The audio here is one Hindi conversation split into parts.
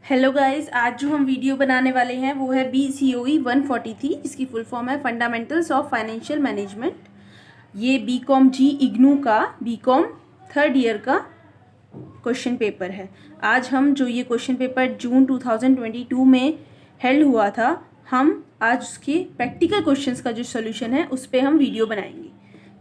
हेलो गाइस, आज जो हम वीडियो बनाने वाले हैं वो है BCOE 143। इसकी फुल फॉर्म है फंडामेंटल्स ऑफ फाइनेंशियल मैनेजमेंट। ये BCom जी इग्नू का BCom थर्ड ईयर का क्वेश्चन पेपर है। आज हम जो ये क्वेश्चन पेपर जून 2022 में हेल्ड हुआ था, हम आज उसके प्रैक्टिकल क्वेश्चंस का जो सोल्यूशन है उस पर हम वीडियो बनाएंगे।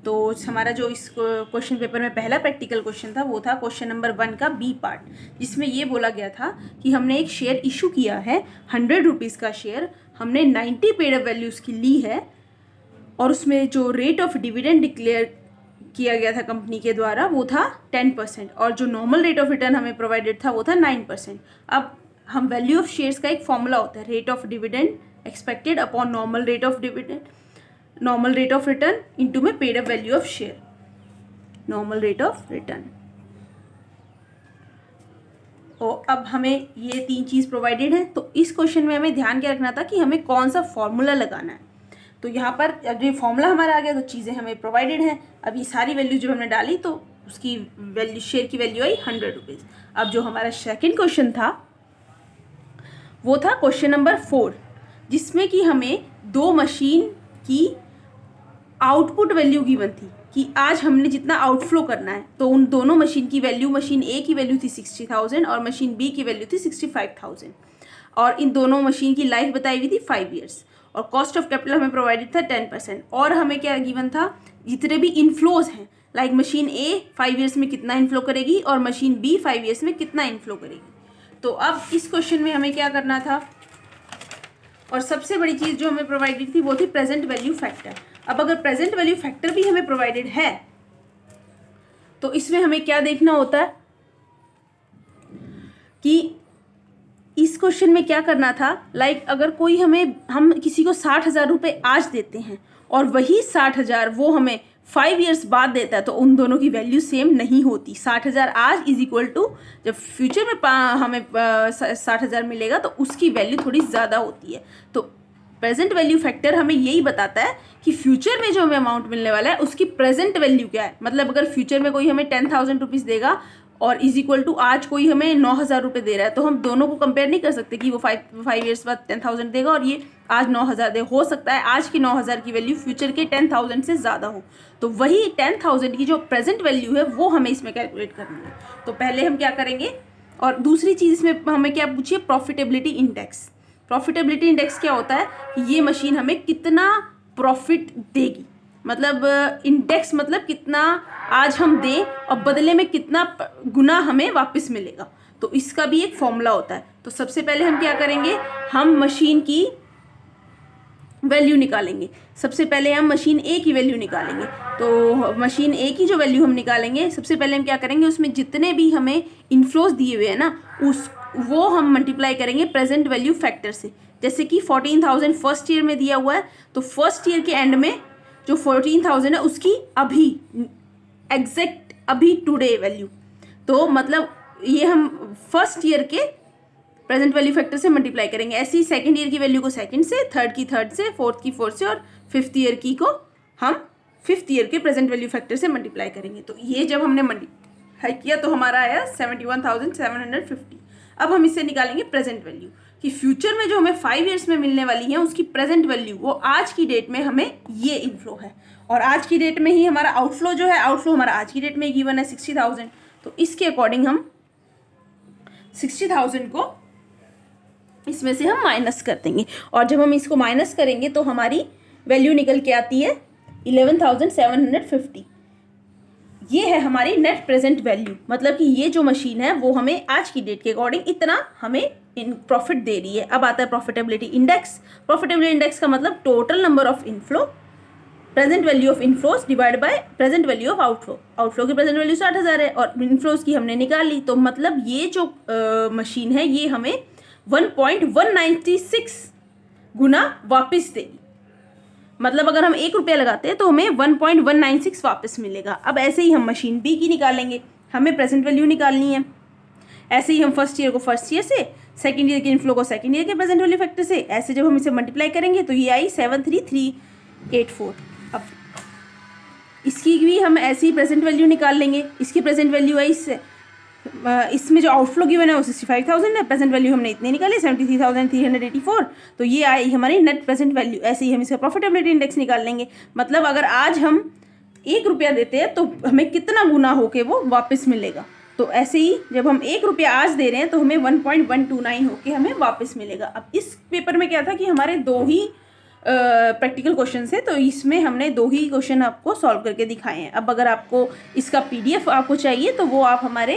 तो हमारा जो इस क्वेश्चन पेपर में पहला प्रैक्टिकल क्वेश्चन था वो था क्वेश्चन नंबर 1 का बी पार्ट, जिसमें ये बोला गया था कि हमने एक शेयर इशू किया है 100 रुपीज़ का शेयर, हमने 90 पेड अप वैल्यूज़ की ली है और उसमें जो रेट ऑफ डिविडेंड डिक्लेयर किया गया था कंपनी के द्वारा वो था 10% और जो नॉर्मल रेट ऑफ रिटर्न हमें प्रोवाइडेड था वो था 9%। अब हम वैल्यू ऑफ शेयर्स का एक फॉर्मूला होता है, rate of dividend expected upon normal rate of dividend, normal rate of return into में paid up value of share, normal rate of return. और अब हमें ये तीन चीज़ प्रोवाइडेड है, तो इस क्वेश्चन में हमें ध्यान क्या रखना था कि हमें कौन सा फॉर्मूला लगाना है। तो यहाँ पर अब ये फॉर्मूला हमारा आ गया तो चीज़ें हमें प्रोवाइडेड हैं। अब ये सारी वैल्यू जो हमने डाली तो उसकी वैल्यू, शेयर की वैल्यू आई 100 रुपीज़। अब जो हमारा सेकेंड क्वेश्चन था वो था क्वेश्चन नंबर 4, जिसमें कि हमें दो मशीन की आउटपुट वैल्यू गिवन थी कि आज हमने जितना आउटफ्लो करना है, तो उन दोनों मशीन की वैल्यू, मशीन ए की वैल्यू थी 60,000 और मशीन बी की वैल्यू थी 65,000 और इन दोनों मशीन की लाइफ बताई हुई थी 5 ईयर्स और कॉस्ट ऑफ कैपिटल हमें प्रोवाइडेड था 10%। और हमें क्या गिवन था, जितने भी इनफ्लोज हैं, लाइक मशीन ए 5 ईयर्स में कितना इनफ्लो करेगी और मशीन बी 5 ईयर्स में कितना इनफ्लो करेगी। तो अब इस क्वेश्चन में हमें क्या करना था, और सबसे बड़ी चीज़ जो हमें प्रोवाइडेड थी वो थी प्रेजेंट वैल्यू फैक्टर। अब अगर प्रेजेंट वैल्यू फैक्टर भी हमें प्रोवाइडेड है तो इसमें हमें क्या देखना होता है कि इस क्वेश्चन में क्या करना था, लाइक अगर कोई हम किसी को 60,000 रुपये आज देते हैं और वही 60,000 वो हमें 5 ईयर्स बाद देता है, तो उन दोनों की वैल्यू सेम नहीं होती। 60,000 आज इज इक्वल टू जब फ्यूचर में हमें 60,000 मिलेगा तो उसकी वैल्यू थोड़ी ज़्यादा होती है। तो प्रेजेंट वैल्यू फैक्टर हमें यही बताता है कि फ्यूचर में जो हमें अमाउंट मिलने वाला है उसकी प्रेजेंट वैल्यू क्या है। मतलब अगर फ्यूचर में कोई हमें 10,000 रुपीज़ देगा और इज इक्वल टू आज कोई हमें 9,000 रुपये दे रहा है, तो हम दोनों को कंपेयर नहीं कर सकते कि वो 5 ईयर्स बाद 10,000 देगा और ये आज 9,000 दे। हो सकता है आज की 9,000 की वैल्यू फ्यूचर के 10,000 से ज़्यादा हो, तो वही 10,000 की जो प्रेजेंट वैल्यू है वो हमें इसमें कैलकुलेट करनी है। तो पहले हम क्या करेंगे, और दूसरी चीज़ इसमें हमें क्या पूछिए, प्रॉफिटेबिलिटी इंडेक्स। प्रॉफिटेबिलिटी इंडेक्स क्या होता है कि ये मशीन हमें कितना प्रॉफिट देगी, मतलब इंडेक्स मतलब कितना आज हम दें और बदले में कितना गुना हमें वापस मिलेगा। तो इसका भी एक फॉर्मूला होता है। तो सबसे पहले हम क्या करेंगे, हम मशीन की वैल्यू निकालेंगे। सबसे पहले हम मशीन ए की वैल्यू निकालेंगे। तो मशीन ए की जो वैल्यू हम निकालेंगे, सबसे पहले हम क्या करेंगे, उसमें जितने भी हमें इनफ्लोज दिए हुए हैं ना, वो हम मल्टीप्लाई करेंगे प्रेजेंट वैल्यू फैक्टर से। जैसे कि 14,000 फर्स्ट ईयर में दिया हुआ है, तो फर्स्ट ईयर के एंड में जो 14,000 है उसकी अभी एग्जैक्ट अभी टुडे वैल्यू, तो मतलब ये हम फर्स्ट ईयर के प्रेजेंट वैल्यू फैक्टर से मल्टीप्लाई करेंगे। ऐसे ही सेकेंड ईयर की वैल्यू को सेकेंड से, थर्ड की थर्ड से, फोर्थ की फोर्थ से और फिफ्थ ईयर की को हम फिफ्थ ईयर के प्रेजेंट वैल्यू फैक्टर से मल्टीप्लाई करेंगे। तो ये जब हमने मल्टीप्लाई किया तो हमारा आया 71,750। अब हम इससे निकालेंगे प्रेजेंट वैल्यू कि फ्यूचर में जो हमें 5 ईयर्स में मिलने वाली है उसकी प्रेजेंट वैल्यू, वो आज की डेट में हमें ये इनफ्लो है और आज की डेट में ही हमारा आउटफ्लो जो है, आउटफ्लो हमारा आज की डेट में गिवन है 60,000। तो इसके अकॉर्डिंग हम 60,000 को इसमें से हम माइनस कर देंगे और जब हम इसको माइनस करेंगे तो हमारी वैल्यू निकल के आती है 11,750। ये है हमारी नेट प्रेजेंट वैल्यू, मतलब कि ये जो मशीन है वो हमें आज की डेट के अकॉर्डिंग इतना हमें इन प्रॉफिट दे रही है। अब आता है प्रॉफिटेबिलिटी इंडेक्स। प्रॉफिटेबिलिटी इंडेक्स का मतलब total number of inflow, present value of inflows divide by present value of outflow. Outflow की प्रेजेंट वैल्यू 60,000 है और इनफ्लोज की हमने निकाल ली, तो मतलब ये जो मशीन है ये हमें 1.196 गुना वापस देगी। मतलब अगर हम 1 रुपया लगाते हैं तो हमें 1.196 वापस मिलेगा। अब ऐसे ही हम मशीन बी की निकालेंगे, हमें प्रेजेंट वैल्यू निकालनी है। ऐसे ही हम फर्स्ट ईयर को फर्स्ट ईयर से, सेकंड ईयर के इनफ्लो को सेकंड ईयर के प्रेजेंट वैल्यू फैक्टर से, ऐसे जब हम इसे मल्टीप्लाई करेंगे तो ये आई 73384। अब इसकी भी हम ऐसी ही प्रेजेंट वैल्यू निकाल लेंगे। इसकी प्रेजेंट वैल्यू आई इसमें जो आउटफ्लो गिवन है वो 65,000 है, प्रेजेंट वैल्यू हमने इतनी निकाली 73,384, तो ये आई हमारी नेट प्रेजेंट वैल्यू। ऐसे ही हम इसका प्रॉफिटेबिलिटी इंडेक्स निकाल लेंगे। मतलब अगर आज हम 1 रुपया देते हैं तो हमें कितना गुना होके वो वापस मिलेगा। तो ऐसे ही जब हम 1 रुपया आज दे रहे हैं तो हमें 1.129 होके हमें वापस मिलेगा। अब इस पेपर में क्या था कि हमारे 2 ही प्रैक्टिकल क्वेश्चन है, तो इसमें हमने 2 ही क्वेश्चन आपको सॉल्व करके दिखाए हैं। अब अगर आपको इसका PDF आपको चाहिए तो वो आप हमारे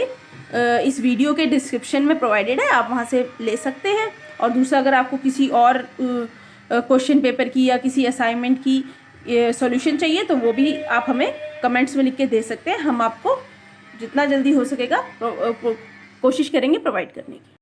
इस वीडियो के डिस्क्रिप्शन में प्रोवाइडेड है, आप वहाँ से ले सकते हैं। और दूसरा, अगर आपको किसी और क्वेश्चन पेपर की या किसी असाइनमेंट की सॉल्यूशन चाहिए तो वो भी आप हमें कमेंट्स में लिख के दे सकते हैं। हम आपको जितना जल्दी हो सकेगा कोशिश करेंगे प्रोवाइड करने की।